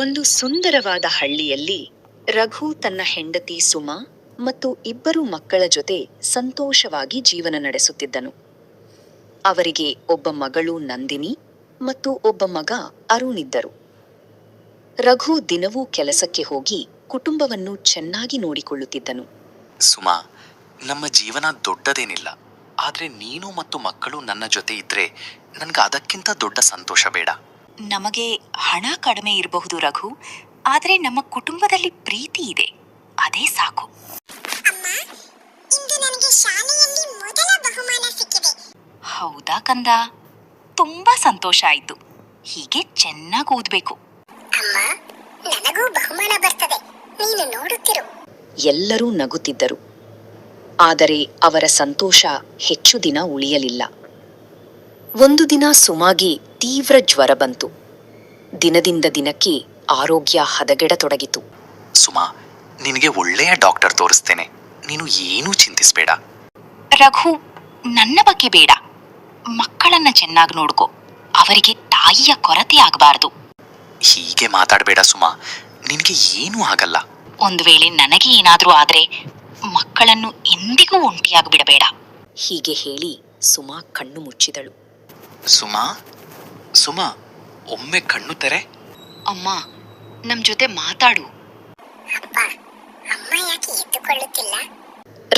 ಒಂದು ಸುಂದರವಾದ ಹಳ್ಳಿಯಲ್ಲಿ ರಘು ತನ್ನ ಹೆಂಡತಿ ಸುಮಾ ಮತ್ತು ಇಬ್ಬರು ಮಕ್ಕಳ ಜೊತೆ ಸಂತೋಷವಾಗಿ ಜೀವನ ನಡೆಸುತ್ತಿದ್ದನು. ಅವರಿಗೆ ಒಬ್ಬ ಮಗಳು ನಂದಿನಿ ಮತ್ತು ಒಬ್ಬ ಮಗ ಅರುಣ್ ಇದ್ದರು. ರಘು ದಿನವೂ ಕೆಲಸಕ್ಕೆ ಹೋಗಿ ಕುಟುಂಬವನ್ನು ಚೆನ್ನಾಗಿ ನೋಡಿಕೊಳ್ಳುತ್ತಿದ್ದನು. ಸುಮಾ, ನಮ್ಮ ಜೀವನ ದೊಡ್ಡದೇನಿಲ್ಲ, ಆದ್ರೆ ನೀನು ಮತ್ತು ಮಕ್ಕಳು ನನ್ನ ಜೊತೆ ಇದ್ರೆ ನನ್ಗೆ ಅದಕ್ಕಿಂತ ದೊಡ್ಡ ಸಂತೋಷ ಬೇಡ. ನಮಗೆ ಹಣ ಕಡಿಮೆ ಇರಬಹುದು ರಘು, ಆದ್ರೆ ನಮ್ಮ ಕುಟುಂಬದಲ್ಲಿ ಪ್ರೀತಿ ಇದೆ, ಅದೇ ಸಾಕು. ಹೌದಾ ಕಂದ, ತುಂಬಾ ಸಂತೋಷ ಆಯ್ತು. ಹೀಗೆ ಚೆನ್ನಾಗಿ ಓದ್ಬೇಕು. ಎಲ್ಲರೂ ನಗುತ್ತಿದ್ದರು. ಆದರೆ ಅವರ ಸಂತೋಷ ಹೆಚ್ಚು ದಿನ ಉಳಿಯಲಿಲ್ಲ. ಒಂದು ದಿನ ಸುಮಾಗೆ ತೀವ್ರ ಜ್ವರ ಬಂತು. ದಿನದಿಂದ ದಿನಕ್ಕೆ ಆರೋಗ್ಯ ಹದಗೆಡತೊಡಗಿತು. ಸುಮಾ, ನಿನಗೆ ಒಳ್ಳೆಯ ಡಾಕ್ಟರ್ ತೋರಿಸ್ತೇನೆ, ನೀನು ಏನೂ ಚಿಂತಿಸಬೇಡ. ರಘು, ನನ್ನ ಬಗ್ಗೆ ಬೇಡ, ಮಕ್ಕಳನ್ನ ಚೆನ್ನಾಗಿ ನೋಡ್ಕೋ. ಅವರಿಗೆ ತಾಯಿಯ ಕೊರತೆ ಆಗಬಾರದು. ಹೀಗೆ ಮಾತಾಡಬೇಡ ಸುಮಾ, ನಿನಗೆ ಏನೂ ಆಗಲ್ಲ. ಒಂದು ವೇಳೆ ನನಗೆ ಏನಾದ್ರೂ ಆದ್ರೆ ಮಕ್ಕಳನ್ನು ಎಂದಿಗೂ ಒಂಟಿಯಾಗಿ ಬಿಡಬೇಡ. ಹೀಗೆ ಹೇಳಿ ಸುಮಾ ಕಣ್ಣು ಮುಚ್ಚಿದಳು. ಸುಮಾ, ಸುಮಾ, ಒಮ್ಮೆ ಕಣ್ಣು ತೆರೆ. ಅಮ್ಮ, ನಮ್ ಜೊತೆ ಮಾತಾಡು.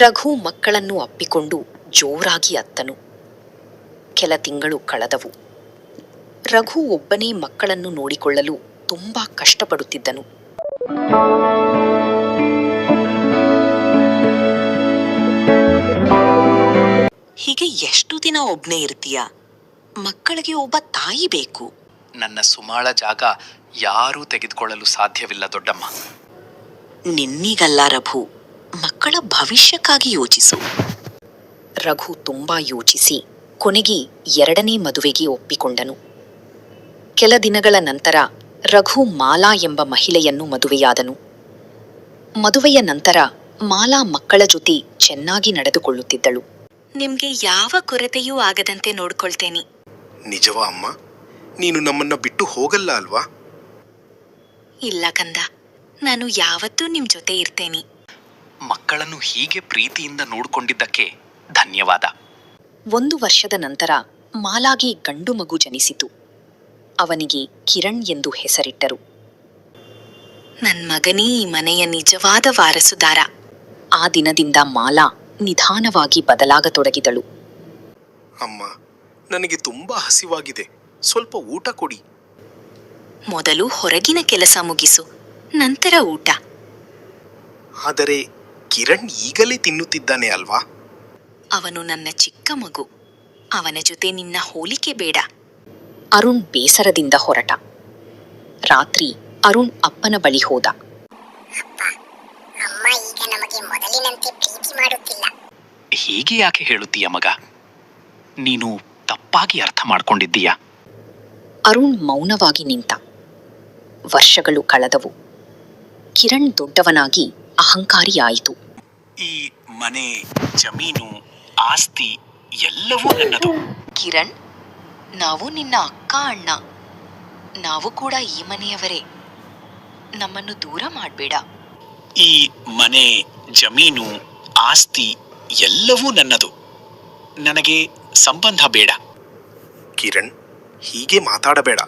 ರಘು ಮಕ್ಕಳನ್ನು ಅಪ್ಪಿಕೊಂಡು ಜೋರಾಗಿ ಅತ್ತನು. ಕೆಲ ತಿಂಗಳು ಕಳೆದವು. ರಘು ಒಬ್ಬನೇ ಮಕ್ಕಳನ್ನು ನೋಡಿಕೊಳ್ಳಲು ತುಂಬಾ ಕಷ್ಟಪಡುತ್ತಿದ್ದನು. ಹೀಗೆ ಎಷ್ಟು ದಿನ ಒಬ್ನೇ ಇರ್ತೀಯ? ಮಕ್ಕಳಿಗೆ ಒಬ್ಬ ತಾಯಿ ಬೇಕು. ನನ್ನ ಸುಮಾಳ ಜಾಗ ಯಾರೂ ತೆಗೆದುಕೊಳ್ಳಲು ಸಾಧ್ಯವಿಲ್ಲ ದೊಡ್ಡಮ್ಮ. ನಿನ್ನೀಗಲ್ಲ ರಘು, ಮಕ್ಕಳ ಭವಿಷ್ಯಕ್ಕಾಗಿ ಯೋಚಿಸು. ರಘು ತುಂಬಾ ಯೋಚಿಸಿ ಕೊನೆಗೆ 2ನೇ ಮದುವೆಗೆ ಒಪ್ಪಿಕೊಂಡನು. ಕೆಲ ದಿನಗಳ ನಂತರ ರಘು ಮಾಲಾ ಎಂಬ ಮಹಿಳೆಯನ್ನು ಮದುವೆಯಾದನು. ಮದುವೆಯ ನಂತರ ಮಾಲಾ ಮಕ್ಕಳ ಜೊತೆ ಚೆನ್ನಾಗಿ ನಡೆದುಕೊಳ್ಳುತ್ತಿದ್ದಳು. ನಿಮ್ಗೆ ಯಾವ ಕೊರತೆಯೂ ಆಗದಂತೆ ನೋಡ್ಕೊಳ್ತೇನೆ. ನಿಜವಾ ಅಮ್ಮ? ನೀನು ನಮ್ಮನ್ನ ಬಿಟ್ಟು ಹೋಗಲ್ಲ ಅಲ್ವಾ? ಇಲ್ಲ ಕಂದ, ನಾನು ಯಾವತ್ತೂ ನಿಮ್ ಜೊತೆ ಇರ್ತೇನೆ. ಮಕ್ಕಳನ್ನು ಹೀಗೆ ಪ್ರೀತಿಯಿಂದ ನೋಡಿಕೊಂಡಿದ್ದಕ್ಕೆ ಧನ್ಯವಾದ. 1 ವರ್ಷದ ನಂತರ ಮಾಲಾಗೆ ಗಂಡು ಮಗು ಜನಿಸಿತು. ಅವನಿಗೆ ಕಿರಣ್ ಎಂದು ಹೆಸರಿಟ್ಟರು. ನನ್ ಮಗನೇ ಈ ಮನೆಯ ನಿಜವಾದ ವಾರಸುದಾರ. ಆ ದಿನದಿಂದ ಮಾಲಾ ನಿಧಾನವಾಗಿ ಬದಲಾಗತೊಡಗಿದಳು. ಅಮ್ಮ, ನನಗೆ ತುಂಬಾ ಹಸಿವಾಗಿದೆ, ಸ್ವಲ್ಪ ಊಟ ಕೊಡಿ. ಮೊದಲು ಹೊರಗಿನ ಕೆಲಸ ಮುಗಿಸು, ನಂತರ ಊಟ. ಆದರೆ ಕಿರಣ್ ಈಗಲೇ ತಿನ್ನುತ್ತಿದ್ದಾನೆ ಅಲ್ವಾ? ಅವನು ನನ್ನ ಚಿಕ್ಕ ಮಗು, ಅವನ ಜೊತೆ ನಿನ್ನ ಹೋಲಿಕೆ ಬೇಡ. ಅರುಣ್ ಬೇಸರದಿಂದ ಹೊರಟ. ರಾತ್ರಿ ಅರುಣ್ ಅಪ್ಪನ ಬಳಿ ಹೋದ. ಹೀಗೆ ಯಾಕೆ ಹೇಳುತ್ತೀಯ ಮಗ? ನೀನು ತಪ್ಪಾಗಿ ಅರ್ಥ ಮಾಡ್ಕೊಂಡಿದ್ದೀಯಾ? ಅರುಣ್ ಮೌನವಾಗಿ ನಿಂತ. ವರ್ಷಗಳು ಕಳೆದವು. ಕಿರಣ್ ದೊಡ್ಡವನಾಗಿ ಅಹಂಕಾರಿಯಾಯಿತು. ಈ ಮನೆ, ಜಮೀನು, ಆಸ್ತಿ ಎಲ್ಲವೂ ನನ್ನದು. ಕಿರಣ್, ನಾವು ನಿನ್ನ ಅಕ್ಕ ಅಣ್ಣ. ನಾವು ಕೂಡ ಈ ಮನೆಯವರೇ. ನಮ್ಮನ್ನು ದೂರ ಮಾಡಬೇಡ. ಈ ಮನೆ, ಜಮೀನು, ಆಸ್ತಿ ಎಲ್ಲವೂ ನನ್ನದು. ನನಗೆ ಸಂಬಂಧ ಬೇಡ. ಕಿರಣ್, ಹೀಗೆ ಮಾತಾಡಬೇಡ.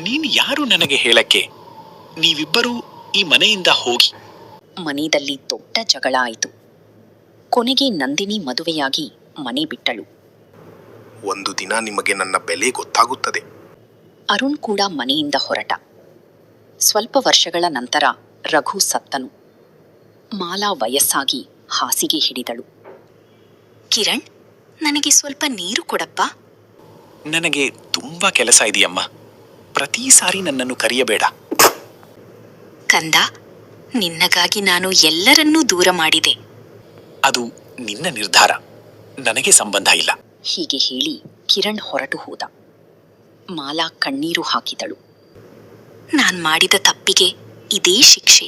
ನೀನು ಯಾರು ನನಗೆ ಹೇಳಕ್ಕೆ? ನೀವಿಬ್ಬರೂ ಈ ಮನೆಯಿಂದ ಹೋಗಿ. ಮನೆಯಲ್ಲಿ ದೊಡ್ಡ ಜಗಳ ಆಯಿತು. ಕೊನೆಗೆ ನಂದಿನಿ ಮದುವೆಯಾಗಿ ಮನೆ ಬಿಟ್ಟಳು. ಒಂದು ದಿನ ನಿಮಗೆ ನನ್ನ ಬೆಲೆ ಗೊತ್ತಾಗುತ್ತದೆ. ಅರುಣ್ ಕೂಡ ಮನೆಯಿಂದ ಹೊರಟ. ಸ್ವಲ್ಪ ವರ್ಷಗಳ ನಂತರ ರಘು ಸತ್ತನು. ಮಾಲಾ ವಯಸ್ಸಾಗಿ ಹಾಸಿಗೆ ಹಿಡಿದಳು. ಕಿರಣ್, ನನಗೆ ಸ್ವಲ್ಪ ನೀರು ಕೊಡಪ್ಪ. ನನಗೆ ತುಂಬಾ ಕೆಲಸ ಇದೆಯಮ್ಮ, ಪ್ರತಿ ಸಾರಿ ನನ್ನನ್ನು ಕರೆಯಬೇಡ. ಕಂದ, ನಿನ್ನಗಾಗಿ ನಾನು ಎಲ್ಲರನ್ನೂ ದೂರ ಮಾಡಿದೆ. ಅದು ನಿನ್ನ ನಿರ್ಧಾರ, ನನಗೆ ಸಂಬಂಧ ಇಲ್ಲ. ಹೀಗೆ ಹೇಳಿ ಕಿರಣ್ ಹೊರಟು ಹೋದ. ಮಾಲಾ ಕಣ್ಣೀರು ಹಾಕಿದಳು. ನಾನ್ ಮಾಡಿದ ತಪ್ಪಿಗೆ ಇದೇ ಶಿಕ್ಷೆ.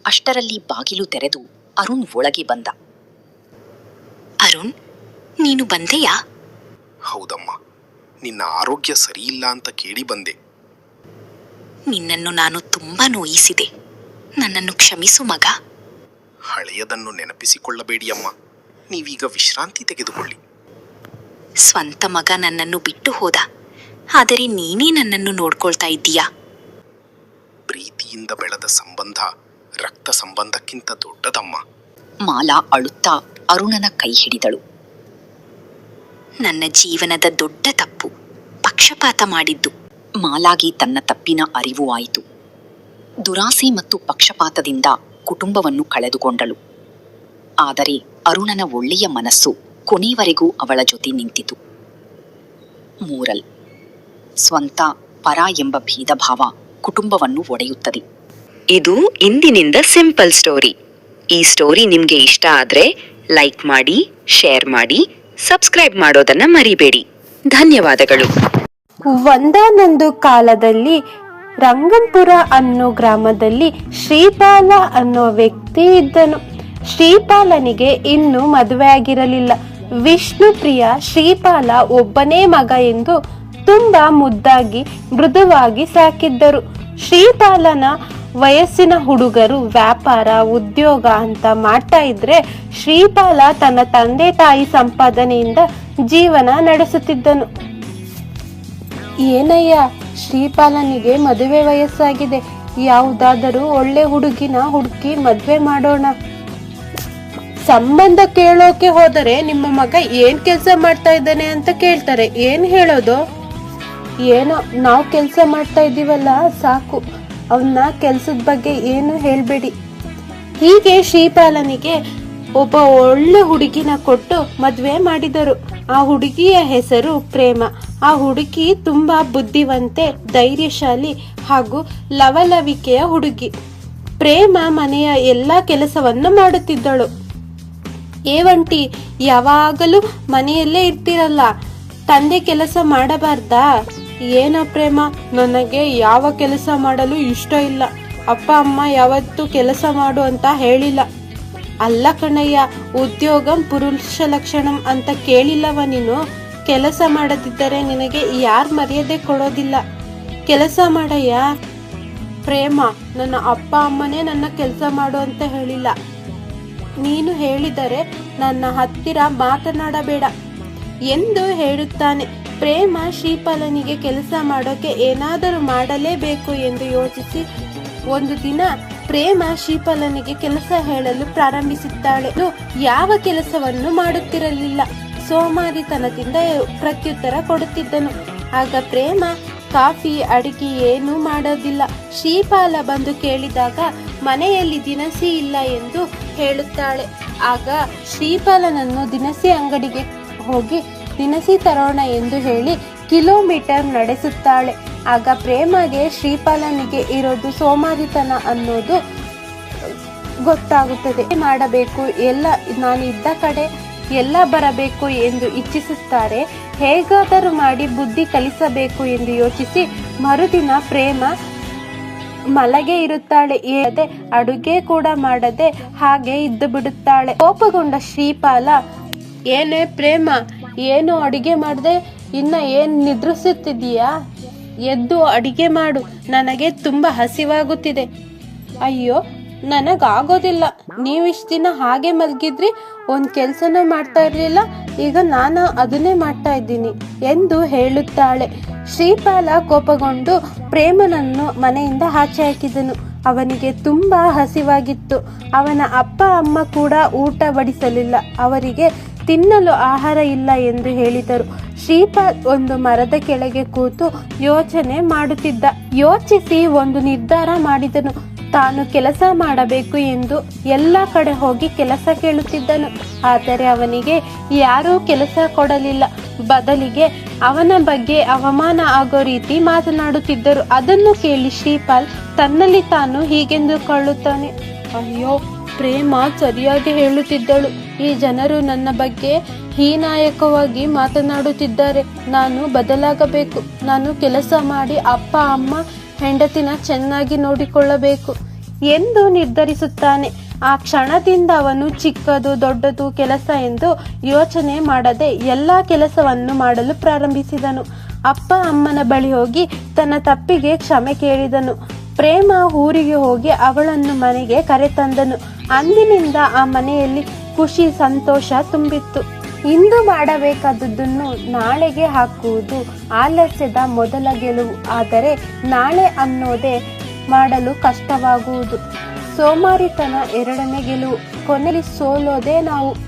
ಅಷ್ಟರಲ್ಲಿ ಬಾಗಿಲು ತೆರೆದು ಅರುಣ್ ಒಳಗೆ ಬಂದ. ಅರುಣ್, ನೀನು ಬಂದೆಯಾ? ಹೌದಮ್ಮ, ನಿನ್ನ ಆರೋಗ್ಯ ಸರಿಯಿಲ್ಲ ಅಂತ ಕೇಳಿ ಬಂದೆ. ನಿನ್ನನ್ನು ನಾನು ತುಂಬಾ ನೋಯಿಸಿದೆ. ನನ್ನನ್ನು ಕ್ಷಮಿಸು ಮಗ. ಹಳೆಯದನ್ನು ನೆನಪಿಸಿಕೊಳ್ಳಬೇಡಿ ಅಮ್ಮ. ನೀವೀಗ ವಿಶ್ರಾಂತಿ ತೆಗೆದುಕೊಳ್ಳಿ. ಸ್ವಂತ ಮಗ ನನ್ನನ್ನು ಬಿಟ್ಟು ಹೋದ, ಆದರೆ ನೀನೇ ನನ್ನನ್ನು ನೋಡ್ಕೊಳ್ತಾ ಇದ್ದೀಯಾ. ಪ್ರೀತಿಯಿಂದ ಬೆಳೆದ ಸಂಬಂಧ ರಕ್ತ ಸಂಬಂಧಕ್ಕಿಂತ ದೊಡ್ಡದಮ್ಮ. ಮಾಲಾ ಅಳುತ್ತಾ ಅರುಣನ ಕೈ ಹಿಡಿದಳು. ನನ್ನ ಜೀವನದ ದೊಡ್ಡ ತಪ್ಪು ಪಕ್ಷಪಾತ ಮಾಡಿದ್ದು. ಮಾಲಾಗಿ ತನ್ನ ತಪ್ಪಿನ ಅರಿವು ಆಯಿತು. ದುರಾಸೆ ಮತ್ತು ಪಕ್ಷಪಾತದಿಂದ ಕುಟುಂಬವನ್ನು ಕಳೆದುಕೊಂಡಳು. ಆದರೆ ಅರುಣನ ಒಳ್ಳೆಯ ಮನಸ್ಸು ಕೊನೆಯವರೆಗೂ ಅವಳ ಜೊತೆ ನಿಂತಿತು. ಮೂರಲ್, ಸ್ವಂತ ಪರ ಎಂಬ ಭೇದ ಭಾವ ಕುಟುಂಬವನ್ನು ಒಡೆಯುತ್ತದೆ. ಇದು ಇಂದಿನಿಂದ ಸಿಂಪಲ್ ಸ್ಟೋರಿ. ಈ ಸ್ಟೋರಿ ನಿಮ್ಗೆ ಇಷ್ಟ ಆದ್ರೆ ಲೈಕ್ ಮಾಡಿ, ಶೇರ್ ಮಾಡಿ, ಸಬ್ಸ್ಕ್ರೈಬ್ ಮಾಡೋದನ್ನ ಮರಿಬೇಡಿ. ಧನ್ಯವಾದಗಳು. ಒಂದಾನೊಂದು ಕಾಲದಲ್ಲಿ ರಂಗಂಪುರ ಅನ್ನೋ ಗ್ರಾಮದಲ್ಲಿ ಶ್ರೀಪಾಲ ಅನ್ನೋ ವ್ಯಕ್ತಿ ಇದ್ದನು. ಶ್ರೀಪಾಲನಿಗೆ ಇನ್ನೂ ಮದುವೆ ಆಗಿರಲಿಲ್ಲ. ವಿಷ್ಣುಪ್ರಿಯ ಶ್ರೀಪಾಲ ಒಬ್ಬನೇ ಮಗ ಎಂದು ತುಂಬಾ ಮುದ್ದಾಗಿ ಮೃದುವಾಗಿ ಸಾಕಿದ್ದರು. ಶ್ರೀಪಾಲನ ವಯಸ್ಸಿನ ಹುಡುಗರು ವ್ಯಾಪಾರ ಉದ್ಯೋಗ ಅಂತ ಮಾಡ್ತಾ ಇದ್ರೆ ಶ್ರೀಪಾಲ ತನ್ನ ತಂದೆ ತಾಯಿ ಸಂಪಾದನೆಯಿಂದ ಜೀವನ ನಡೆಸುತ್ತಿದ್ದನು. ಏನಯ್ಯ, ಶ್ರೀಪಾಲನಿಗೆ ಮದುವೆ ವಯಸ್ಸಾಗಿದೆ, ಯಾವುದಾದರೂ ಒಳ್ಳೆ ಹುಡುಗಿನ ಹುಡುಕಿ ಮದ್ವೆ ಮಾಡೋಣ. ಸಂಬಂಧ ಕೇಳೋಕೆ ಹೋದರೆ ನಿಮ್ಮ ಮಗ ಏನ್ ಕೆಲಸ ಮಾಡ್ತಾ ಇದ್ದಾನೆ ಅಂತ ಕೇಳ್ತಾರೆ. ಏನ್ ಹೇಳೋದು? ಏನೋ ನಾವು ಕೆಲಸ ಮಾಡ್ತಾ ಇದ್ದೀವಲ್ಲ ಸಾಕು, ಅವನ್ನ ಕೆಲ್ಸದ ಬಗ್ಗೆ ಏನು ಹೇಳ್ಬೇಡಿ. ಹೀಗೆ ಶ್ರೀಪಾಲನಿಗೆ ಒಬ್ಬ ಒಳ್ಳೆ ಹುಡುಗಿನ ಕೊಟ್ಟು ಮದ್ವೆ ಮಾಡಿದರು. ಆ ಹುಡುಗಿಯ ಹೆಸರು ಪ್ರೇಮ. ಆ ಹುಡುಗಿ ತುಂಬಾ ಬುದ್ಧಿವಂತೆ, ಧೈರ್ಯಶಾಲಿ ಹಾಗೂ ಲವಲವಿಕೆಯ ಹುಡುಗಿ. ಪ್ರೇಮ ಮನೆಯ ಎಲ್ಲ ಕೆಲಸವನ್ನು ಮಾಡುತ್ತಿದ್ದಳು. ಏವಂಟಿ, ಯಾವಾಗಲೂ ಮನೆಯಲ್ಲೇ ಇರ್ತಿರಲ್ಲ, ತಂದೆ ಕೆಲಸ ಮಾಡಬಾರ್ದಾ? ಏನೋ ಪ್ರೇಮ, ನನಗೆ ಯಾವ ಕೆಲಸ ಮಾಡಲು ಇಷ್ಟ ಇಲ್ಲ. ಅಪ್ಪ ಅಮ್ಮ ಯಾವತ್ತೂ ಕೆಲಸ ಮಾಡು ಅಂತ ಹೇಳಿಲ್ಲ. ಅಲ್ಲ ಕಣಯ್ಯ, ಉದ್ಯೋಗಂ ಪುರುಷ ಲಕ್ಷಣಂ ಅಂತ ಕೇಳಿಲ್ಲವ ನೀನು? ಕೆಲಸ ಮಾಡದಿದ್ದರೆ ನಿನಗೆ ಯಾರು ಮರ್ಯಾದೆ ಕೊಡೋದಿಲ್ಲ. ಕೆಲಸ ಮಾಡಯ್ಯ. ಪ್ರೇಮ, ನನ್ನ ಅಪ್ಪ ಅಮ್ಮನೇ ನನ್ನ ಕೆಲಸ ಮಾಡು ಅಂತ ಹೇಳಿಲ್ಲ. ನೀನು ಹೇಳಿದರೆ ನನ್ನ ಹತ್ತಿರ ಮಾತನಾಡಬೇಡ ಎಂದು ಹೇಳುತ್ತಾನೆ. ಪ್ರೇಮ ಶ್ರೀಪಾಲನಿಗೆ ಕೆಲಸ ಮಾಡೋಕೆ ಏನಾದರೂ ಮಾಡಲೇಬೇಕು ಎಂದು ಯೋಚಿಸಿ ಒಂದು ದಿನ ಪ್ರೇಮ ಶ್ರೀಪಾಲನಿಗೆ ಕೆಲಸ ಹೇಳಲು ಪ್ರಾರಂಭಿಸುತ್ತಾಳೆ. ಯಾವ ಕೆಲಸವನ್ನು ಮಾಡುತ್ತಿರಲಿಲ್ಲ, ಸೋಮಾರಿತನದಿಂದ ಪ್ರತ್ಯುತ್ತರ ಕೊಡುತ್ತಿದ್ದನು. ಆಗ ಪ್ರೇಮ ಕಾಫಿ ಅಡಿಗೆ ಏನೂ ಮಾಡೋದಿಲ್ಲ. ಶ್ರೀಪಾಲ ಬಂದು ಕೇಳಿದಾಗ ಮನೆಯಲ್ಲಿ ದಿನಸಿ ಇಲ್ಲ ಎಂದು ಹೇಳುತ್ತಾಳೆ. ಆಗ ಶ್ರೀಪಾಲನನ್ನು ದಿನಸಿ ಅಂಗಡಿಗೆ ಹೋಗಿ ದಿನಸಿ ತರೋಣ ಎಂದು ಹೇಳಿ ಕಿಲೋಮೀಟರ್ ನಡೆಸುತ್ತಾಳೆ. ಆಗ ಪ್ರೇಮಗೆ ಶ್ರೀಪಾಲನಿಗೆ ಇರೋದು ಸೋಮಾರಿತನ ಅನ್ನೋದು ಗೊತ್ತಾಗುತ್ತದೆ. ಮಾಡಬೇಕು, ಎಲ್ಲ ನಾನು ಇದ್ದ ಕಡೆ ಎಲ್ಲ ಬರಬೇಕು ಎಂದು ಇಚ್ಛಿಸುತ್ತಾರೆ. ಹೇಗಾದರೂ ಮಾಡಿ ಬುದ್ಧಿ ಕಲಿಸಬೇಕು ಎಂದು ಯೋಚಿಸಿ ಮರುದಿನ ಪ್ರೇಮ ಮಲಗೆ ಇರುತ್ತಾಳೆ. ಅಡುಗೆ ಕೂಡ ಮಾಡದೆ ಹಾಗೆ ಇದ್ದು ಬಿಡುತ್ತಾಳೆ. ಕೋಪಗೊಂಡ ಶ್ರೀಪಾಲ, ಏನೇ ಪ್ರೇಮ, ಏನು ಅಡುಗೆ ಮಾಡದೆ ಇನ್ನ ಏನ್ ನಿದ್ರಿಸುತ್ತಿದೀಯಾ? ಎದ್ದು ಅಡಿಗೆ ಮಾಡು, ನನಗೆ ತುಂಬಾ ಹಸಿವಾಗುತ್ತಿದೆ. ಅಯ್ಯೋ, ನನಗಾಗೋದಿಲ್ಲ. ನೀವಿಷ್ಟು ದಿನ ಹಾಗೆ ಮಲಗಿದ್ರಿ, ಒಂದು ಕೆಲಸನೂ ಮಾಡ್ತಾ ಇರಲಿಲ್ಲ. ಈಗ ನಾನು ಅದನ್ನೇ ಮಾಡ್ತಾ ಇದ್ದೀನಿ ಎಂದು ಹೇಳುತ್ತಾಳೆ. ಶ್ರೀಪಾಲ ಕೋಪಗೊಂಡು ಪ್ರೇಮನನ್ನು ಮನೆಯಿಂದ ಆಚೆ ಹಾಕಿದನು. ಅವನಿಗೆ ತುಂಬಾ ಹಸಿವಾಗಿತ್ತು. ಅವನ ಅಪ್ಪ ಅಮ್ಮ ಕೂಡ ಊಟ ಬಡಿಸಲಿಲ್ಲ. ಅವರಿಗೆ ತಿನ್ನಲು ಆಹಾರ ಇಲ್ಲ ಎಂದು ಹೇಳಿದರು. ಶ್ರೀಪಾಲ್ ಒಂದು ಮರದ ಕೆಳಗೆ ಕೂತು ಯೋಚನೆ ಮಾಡುತ್ತಿದ್ದ. ಯೋಚಿಸಿ ಒಂದು ನಿರ್ಧಾರ ಮಾಡಿದನು. ತಾನು ಕೆಲಸ ಮಾಡಬೇಕು ಎಂದು ಎಲ್ಲ ಕಡೆ ಹೋಗಿ ಕೆಲಸ ಕೇಳುತ್ತಿದ್ದನು. ಆದರೆ ಅವನಿಗೆ ಯಾರೂ ಕೆಲಸ ಕೊಡಲಿಲ್ಲ. ಬದಲಿಗೆ ಅವನ ಬಗ್ಗೆ ಅವಮಾನ ಆಗೋ ರೀತಿ ಮಾತನಾಡುತ್ತಿದ್ದರು. ಅದನ್ನು ಕೇಳಿ ಶ್ರೀಪಾಲ್ ತನ್ನಲ್ಲಿ ತಾನು ಹೀಗೆಂದುಕೊಳ್ಳುತ್ತಾನೆ, ಅಯ್ಯೋ, ಪ್ರೇಮ ಸರಿಯಾಗಿ ಹೇಳುತ್ತಿದ್ದಳು. ಈ ಜನರು ನನ್ನ ಬಗ್ಗೆ ಹೀನಾಯಕವಾಗಿ ಮಾತನಾಡುತ್ತಿದ್ದಾರೆ. ನಾನು ಬದಲಾಗಬೇಕು. ನಾನು ಕೆಲಸ ಮಾಡಿ ಅಪ್ಪ ಅಮ್ಮ ಹೆಂಡತಿನ ಚೆನ್ನಾಗಿ ನೋಡಿಕೊಳ್ಳಬೇಕು ಎಂದು ನಿರ್ಧರಿಸುತ್ತಾನೆ. ಆ ಕ್ಷಣದಿಂದ ಅವನು ಚಿಕ್ಕದು ದೊಡ್ಡದು ಕೆಲಸ ಎಂದು ಯೋಚನೆ ಮಾಡದೆ ಎಲ್ಲ ಕೆಲಸವನ್ನು ಮಾಡಲು ಪ್ರಾರಂಭಿಸಿದನು. ಅಪ್ಪ ಅಮ್ಮನ ಬಳಿ ಹೋಗಿ ತನ್ನ ತಪ್ಪಿಗೆ ಕ್ಷಮೆ ಕೇಳಿದನು. ಪ್ರೇಮ ಊರಿಗೆ ಹೋಗಿ ಅವಳನ್ನು ಮನೆಗೆ ಕರೆತಂದನು. ಅಂದಿನಿಂದ ಆ ಮನೆಯಲ್ಲಿ ಖುಷಿ ಸಂತೋಷ ತುಂಬಿತ್ತು. ಇಂದು ಮಾಡಬೇಕಾದದ್ದನ್ನು ನಾಳೆಗೆ ಹಾಕುವುದು ಆಲಸ್ಯದ ಮೊದಲ ಗೆಲುವು. ಆದರೆ ನಾಳೆ ಅನ್ನೋದೇ ಮಾಡಲು ಕಷ್ಟವಾಗುವುದು ಸೋಮಾರಿತನ ಎರಡನೇ ಗೆಲುವು. ಕೊನೆಯಲ್ಲಿ ಸೋಲೋದೇ ನಾವು.